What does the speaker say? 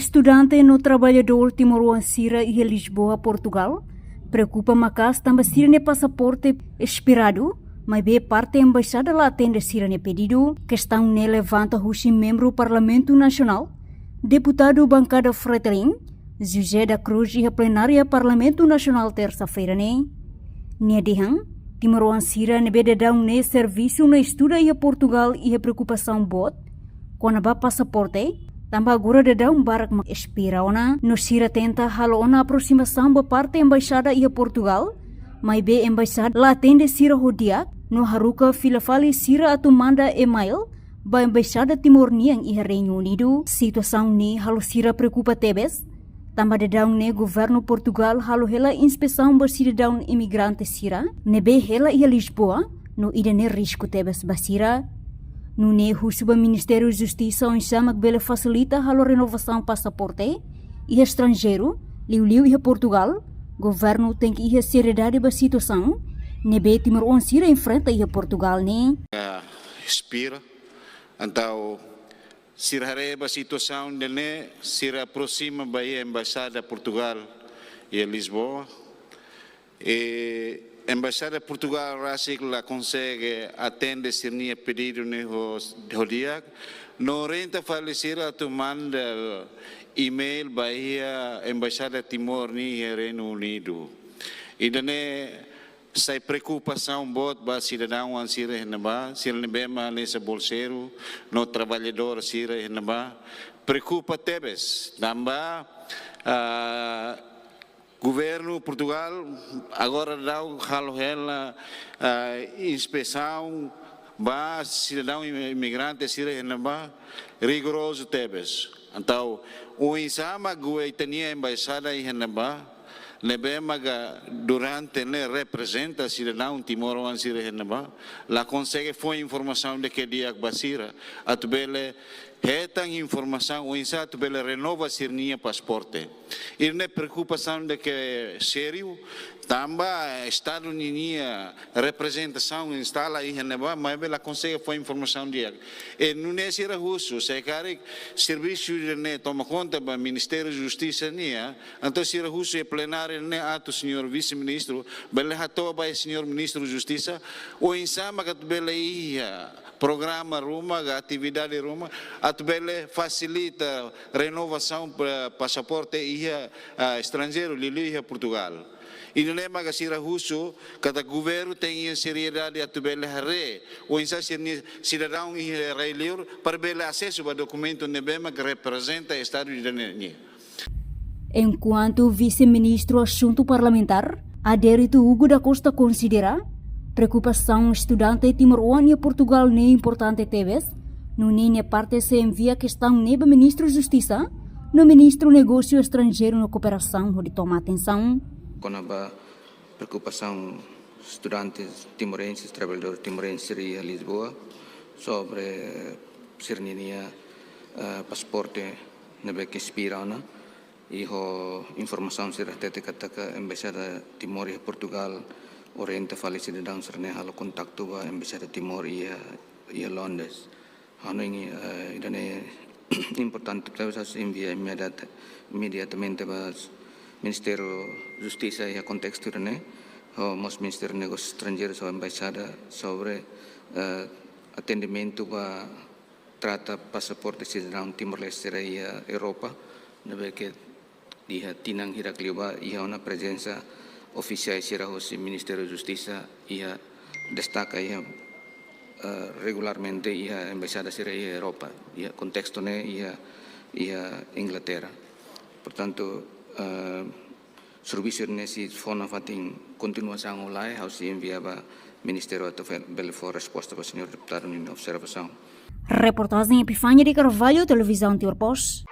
Estudante no trabalhador Timor-Leste e Lisboa, Portugal, preocupa macas também sirene passaporte expirado, mas bem parte da embaixada lá atende sirene pedido, questão ne levanta o membro do Parlamento Nacional, deputado bancada Fretilin, José da Cruz e a plenária Parlamento Nacional terça-feira ne dihan, Timor-Leste nebe dar serviço na estuda e Portugal e a preocupação bot, quando ba passaporte tambah agora de dar barak expira ona no sira tenta halo ona aproximação ba parte embaixada e Portugal, mas be embaixada lá atende sira rodia no haruka filafali sira atu manda email ba embaixada Timor-Niang e Reino Unido. Situação ni halo sira preocupa tebes, tambah de dar governo Portugal halo hela inspeção ba sira dar imigrante sira nebe hela e Lisboa no idene risco tebes basira. No o Ministério da Justiça chama que facilita a renovação passaporte e estrangeiro, liu e Portugal, governo tem que ir seriedade da situação, nebe Timor-Leste enfrenta e Portugal ne. Expira, então se a situação dele se aproxima da embaixada Portugal e Lisboa e Embaixada de Portugal lá consegue atender se não pedido no dia. Não renta falecer a manda e-mail para a Embaixada de Timor e Reino Unido. E daí sai preocupação bot para cidadão an sira henaba, sira nebema nesse bolseiro, no trabalhador sira henaba. Preocupa tebes, namba Governo Portugal agora dá o halo ela inspeção ba cidadão imigrante sira henaba rigoroso tebes. Então o insama goitania embaixada e henaba lebemaga durante ne representa cidadão Timor-Leste sira henaba lá consegue foi informação de que dia basira atubele Hetang informação o insato bela renova sirnia passaporte. Irne preocupação de que sério tamba Estado Unido representação instala aí neba mas bela consegue foi informação dia. E não é sira russo, se cari serviço de ne toma conta do Ministério da Justiça nia, então sira russo é plenário ne ato senhor vice-ministro, bela hato ba senhor ministro da Justiça, o insama que bela ia programa Roma, atividade Roma, atbele facilita renovação para passaporte e estrangeiro, Lili e Portugal. E não é mais sira russo, cada governo tem seriedade atbele re, ou então cidadão e rei livre para bele acesso ao documento nebema que representa o Estado de Daniel. Enquanto vice-ministro assunto parlamentar, Adérito Hugo da Costa considera preocupação estudante Timor-Leste e Portugal nem importante teves, no nem parte se envia questão nebe ministro da Justiça, no ministro Negócio Estrangeiro na Cooperação, onde toma atenção. Com a preocupação estudantes timorenses, trabalhadores timorenses em Lisboa, sobre cirninia passaporte nebe que expirana e a informação se retete que a embaixada Timor e Portugal orienta fali cidadão serne halo kontaktu ba embaixada Timor e Londres. Hano ini idane importante para us envia imediatamente para Ministério da Justiça e a contexto ne mas Ministério de Negócios Estrangeiros ou embaixada sobre atendimento para trata passaporte cidadão Timor-Leste e Europa, nabe que dia tinang hirakliba ia una presença oficiais sirahos Ministério da Justiça ia destaca ia regularmente ia embaixada sira ia Europa ia contexto ne ia Inglaterra. Portanto serviço nesse fona fatin continuação olai how se enviava Ministério atau belfor resposta para senhor deputado em observação. Reportagem Epifânia de Carvalho, Televisão Timor-Leste.